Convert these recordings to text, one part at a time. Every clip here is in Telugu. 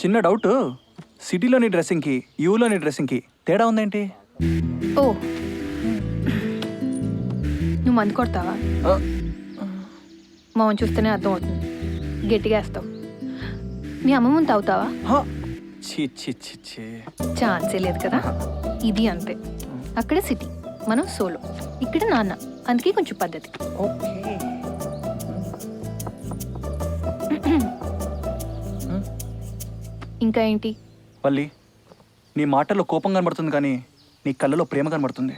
చిన్న డౌట్, సిటీలోని డ్రెస్సింగ్కి యూలోని డ్రెస్సింగ్కి తేడా ఉందేంటి? ఓ నువ్వు మందు కొడతావా? మౌన్ చూస్తేనే అర్థం అవుతుంది. గట్టిగా వేస్తావు. మీ అమ్మ ముందు తాగుతావా? ఛీ ఛీ ఛీ ఛీ. ఛాన్సే లేదు కదా. ఇది అంతే. అక్కడ సిటీ, మనం సోలో. ఇక్కడ నాన్న, అందుకే కొంచెం పద్ధతి. ఓకే. ఇంకా ఏంటి? వల్లి, నీ మాటల్లో కోపం కనబడుతుంది కానీ నీ కళ్ళలో ప్రేమ కనబడుతుంది.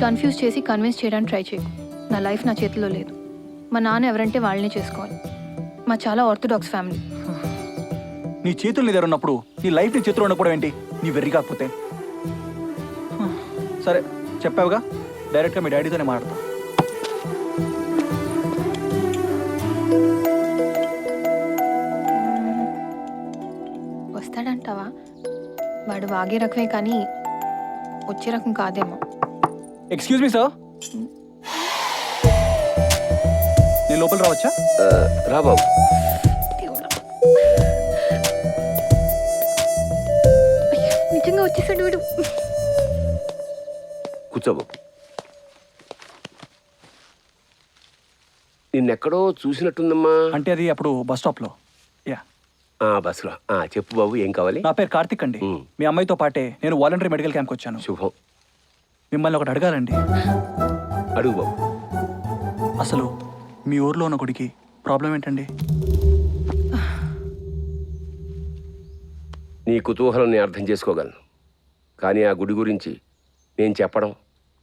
కన్ఫ్యూజ్ చేసి కన్విన్స్ చేయడానికి ట్రై చేయకు. నా లైఫ్ నా చేతిలో లేదు. మా నాన్న ఎవరంటే వాళ్ళనే చేసుకోవాలి. మా చాలా ఆర్థోడాక్స్ ఫ్యామిలీ. నీ చేతులు నీ దగ్గర ఉన్నప్పుడు నీ లైఫ్ నీ చేతిలో ఉండకపోవడం ఏంటి? నీ వెర్రి కాకపోతే. సరే చెప్పావుగా, డైరెక్ట్గా మీ డాడీతోనే మాట్లాడతా. వస్తాడంటావా? వాడు వాగే రకమే కానీ వచ్చే రకం కాదేమో. ఎక్స్క్యూజ్ మీ సార్, నేను లోపల రావచ్చా? రా బాబు. దేవుడా. అయ్యో, నిజంగా వచ్చేసాడు వీడు. కూర్చో బాబు. నిన్నెక్కడో చూసినట్టుందమ్మా. అంటే అది అప్పుడు బస్ స్టాప్లో. యా, బస్సులో. చెప్పు బాబు, ఏం కావాలి? నా పేరు కార్తిక్ అండి. మీ అమ్మాయితో పాటే నేను వాలంటరీ మెడికల్ క్యాంప్కి వచ్చాను. శుభం. మిమ్మల్ని ఒకటి అడగాలండి. అడుగు బాబు. అసలు మీ ఊర్లో ఉన్న గుడికి ప్రాబ్లం ఏంటండి? నీ కుతూహలం నేను అర్థం చేసుకోగలను, కానీ ఆ గుడి గురించి నేను చెప్పడం,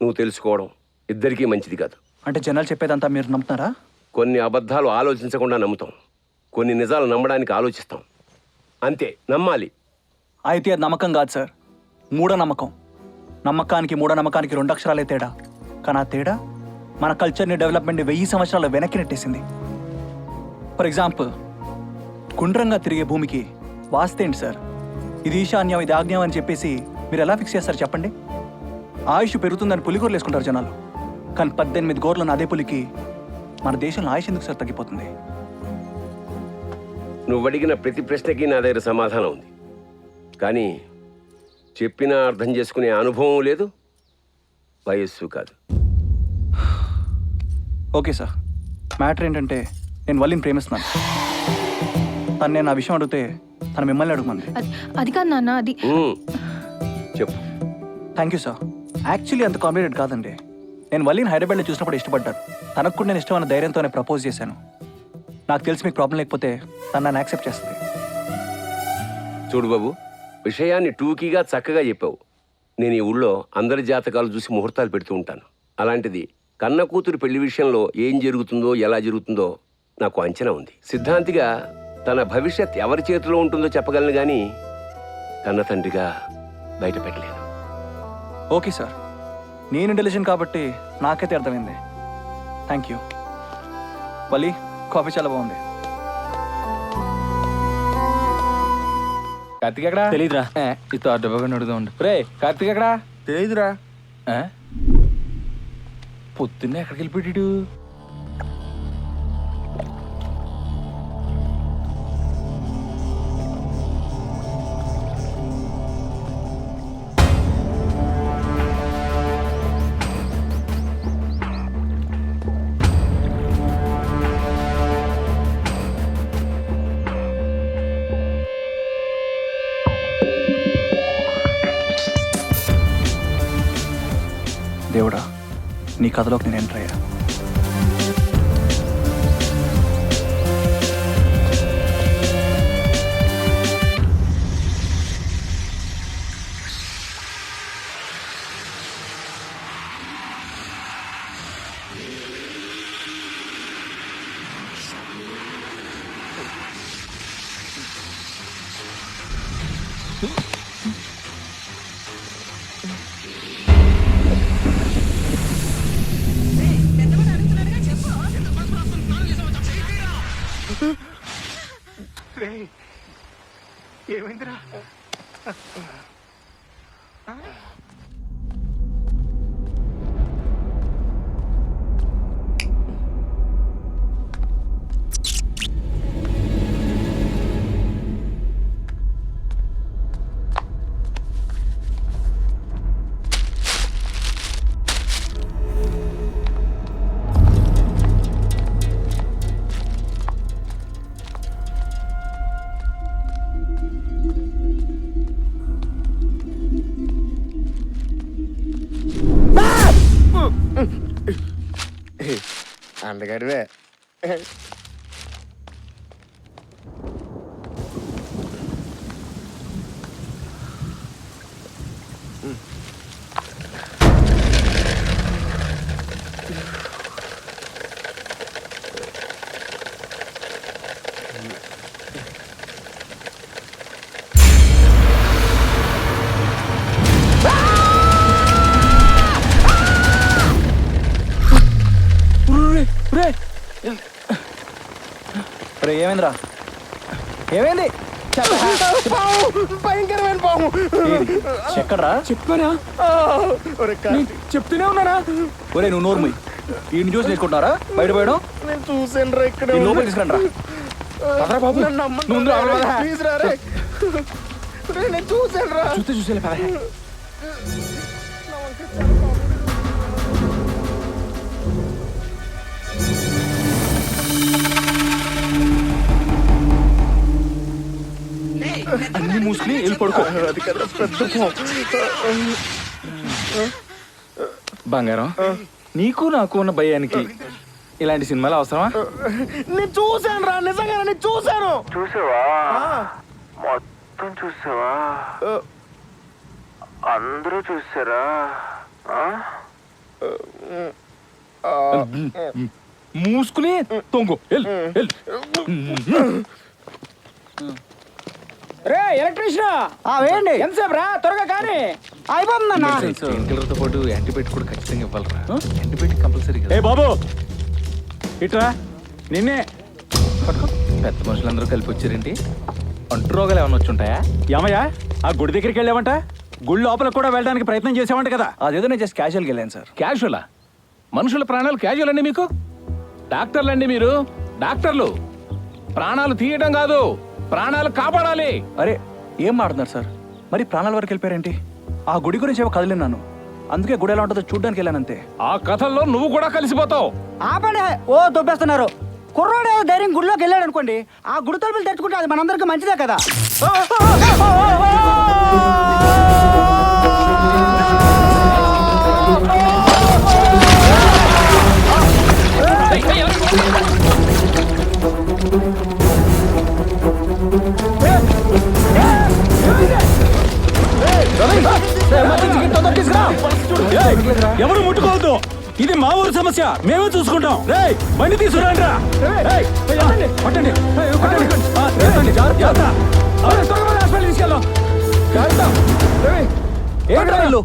నువ్వు తెలుసుకోవడం ఇద్దరికీ మంచిది కాదు. అంటే జనాలు చెప్పేదంతా మీరు నమ్ముతున్నారా? కొన్ని అబద్ధాలు ఆలోచించకుండా నమ్ముతాం, కొన్ని నిజాలు నమ్మడానికి ఆలోచిస్తాం. అంతే, నమ్మాలి. అయితే అది నమ్మకం కాదు సార్, మూఢనమ్మకం. నమ్మకానికి మూఢనమ్మకానికి 2 అక్షరాలే తేడా. కానీ ఆ తేడా మన కల్చర్ని, డెవలప్మెంట్ని 1000 సంవత్సరాలు వెనక్కి నెట్టేసింది. ఫర్ ఎగ్జాంపుల్, గుండ్రంగా తిరిగే భూమికి వాస్తేంటి సార్? ఇది ఈశాన్యం, ఇది ఆగ్నేయం అని చెప్పేసి మీరు ఎలా ఫిక్స్ చేస్తారు చెప్పండి? ఆయుష్ పెరుగుతుందని పులిగోరలు వేసుకుంటారు జనాలు. కానీ 18 గోర్లను అదే పులికి మన దేశంలో ఆయుష్ ఎందుకు సార్ తగ్గిపోతుంది? నువ్వు అడిగిన ప్రతి ప్రశ్నకి నా దగ్గర సమాధానం ఉంది, కానీ చెప్పినా అర్థం చేసుకునే అనుభవం లేదు, వయస్సు కాదు. ఓకే సార్, మ్యాటర్ ఏంటంటే నేను వల్లిని ప్రేమిస్తున్నాను. తను నేను ఆ విషయం అడిగితే తను మిమ్మల్ని అడుగుమంది. అది కాదు నాన్న, అది. చెప్పు. Thank you sir. యాక్చువల్లీ అంత కాంప్లికేటెడ్ కాదండి. నేను వల్లిని హైదరాబాద్లో చూసినప్పుడు ఇష్టపడ్డాను. తనకు కూడా నేను ఇష్టమైన ధైర్యంతోనే ప్రపోజ్ చేశాను. నాకు తెలిసి మీకు ప్రాబ్లం లేకపోతే తను నన్ను యాక్సెప్ట్ చేస్తుంది. చూడు బాబు, విషయాన్ని టూకీగా చక్కగా చెప్పావు. నేను ఈ ఊళ్ళో అందరి జాతకాలు చూసి ముహూర్తాలు పెడుతూ ఉంటాను. అలాంటిది కన్న కూతురు పెళ్లి విషయంలో ఏం జరుగుతుందో, ఎలా జరుగుతుందో నాకు అంచనా ఉంది. సిద్ధాంతిగా తన భవిష్యత్ ఎవరి చేతిలో ఉంటుందో చెప్పగలను, కానీ కన్న తండ్రిగా బయట పెట్టలేను. ఓకే సార్, నేను ఇంటెలిజెంట్ కాబట్టి నాకైతే అర్థమైంది. Thank you. వల్లి, కాఫీ చాలా బాగుంది. కార్తిక్ ఎక్కడా? తెలీదురా. ఇతో అడ్డబాగా అడుగుదా ఉండు. రే కార్తిక్ ఎక్కడా? తెలీదురా. పొద్దున్నే ఎక్కడికి వెళ్ళిపోయాడు? దేవుడా, నీ కథలోకి నేను ఎంటర్ అయ్యా. ఏమైందిరా? అందగాడివే. రే ఏమైందిరా? ఏమైంది? భయంకరమైన పాము. ఎక్కడ్రా? చెప్పానా? ఒరే కార్తీక్, చెప్తూనే ఉన్నానా? ఒరే నువ్వు నోరు మూయి. ఈ న్యూస్ తీసుకుంటారా బయట పోయడం? నేను చూసాను రా ఇక్కడ. ఈ లోపల తీసుకురండి రా. బాబు నన్ను నమ్మండి నువ్వు ముందు రా. లోపలికి పద. ప్లీజ్ రా రే. రే, నేను చూసాను రా. చూసేలే పద. అన్ని మూసుకుని వెళ్ళి పడుకో. అది కదా పెద్ద పాము. బంగారం నీకు నాకు ఉన్న భయానికి ఇలాంటి సినిమాలు అవసరమా? నేను చూసాను రా, నిజంగా నేను చూసాను. చూసావా? మొత్తం చూసావా? అందరూ చూసారా? మూసుకుని తొంగు రే ఎలక్ట్రీషియన్ వేయండి. ఎంతసేపు రా, త్వరగా కానీ అయిపోతుందన్నా. పెయిన్ కిల్లర్ తో పాటు యాంటీబయాటిక్ కూడా ఖచ్చితంగా ఇవ్వాలరా. యాంటీబయాటిక్ కంపల్సరీ కదా. ఏ బాబు ఇట్రా, నిన్నే. పట్టుకో. పెద్ద మనుషులందరూ కలిపి వచ్చారేంటి? అంటు రోగాలు ఏమైనా వచ్చి ఉంటాయా? ఏమయ్యా ఆ గుడి దగ్గరికి వెళ్ళావంట? గుడి లోపల కూడా వెళ్ళడానికి ప్రయత్నం చేసావంట కదా? అదేదో నేను జస్ట్ క్యాజువల్కి వెళ్ళాను సార్. క్యాజువలా? మనుషుల ప్రాణాలు క్యాజువల్ అండి మీకు? డాక్టర్లు అండి మీరు, డాక్టర్లు. ప్రాణాలు తీయడం కాదు, ప్రాణాలు కాపాడాలి. అరే ఏం మాట్లాడుతున్నారు సార్? మరి ప్రాణాల వరకు వెళ్ళిపోయారేంటి? ఆ గుడి గురించి ఏమో కదిలినాను, అందుకే గుడి ఎలా ఉంటుందో చూడ్డానికి వెళ్ళానంతే. ఆ కథల్లో నువ్వు కూడా కలిసిపోతావు. ఆపండి, ఓ దొబ్బేస్తున్నారు. కుర్రోడు ధైర్యం గుడిలోకి వెళ్ళాడు అనుకోండి, ఆ గుడి తలుపులు తెచ్చుకుంటే అది మనందరికి మంచిదే కదా. ఎవరు ముట్టుకోవద్దు, ఇది మా ఊరు సమస్య, మేమే చూసుకుంటాం. రేయ్ బండి తీసుకురండి రా. పట్టండి హాస్పిటల్ తీసుకెళ్దాం. ఏంట్రా వీళ్ళు?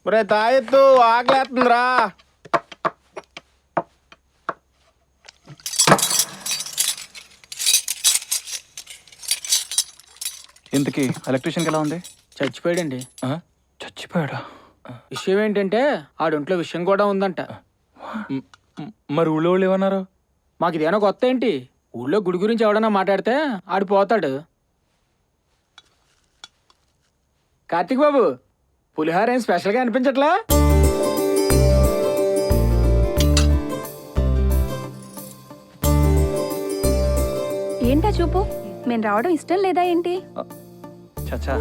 ఒరే తాయెత్తు, ఆకలేస్తుందిరా. ఇంతకీ ఎలక్ట్రీషియన్కి ఎలా ఉంది? చచ్చిపోయాడండి. చచ్చిపోయాడా? విషయం ఏంటంటే ఆడొంట్లో విషయం కూడా ఉందంట. మరి ఊళ్ళో వాళ్ళు ఏమన్నారు? మాకు ఇదేమో కొత్త ఏంటి, ఊళ్ళో గుడి గురించి ఎవడన్నా మాట్లాడితే ఆడు పోతాడు. కార్తీక్ బాబు, పులిహార ఏం స్పెషల్గా అనిపించట్లా? ఏంటా చూపు, మేము రావడం ఇష్టం లేదా ఏంటి? చచ్చా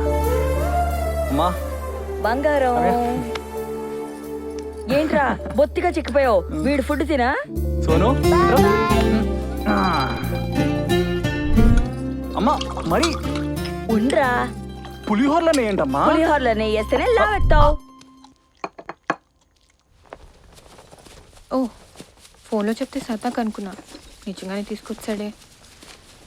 అమ్మా. బంగారం ఏంట్రా బొత్తిగా చిక్కిపోయావు? వీడు ఫుడ్ తినా? సోను అమ్మా, మరి ఉండ్రా, పులిహోరలోనే ఏంటమ్మా? పులిహోరలోనే వేస్తేనే లావెత్తావు. ఓ ఫోన్లో చెప్తే సరదాగా అనుకున్నా, నిజంగానే తీసుకొచ్చాడే.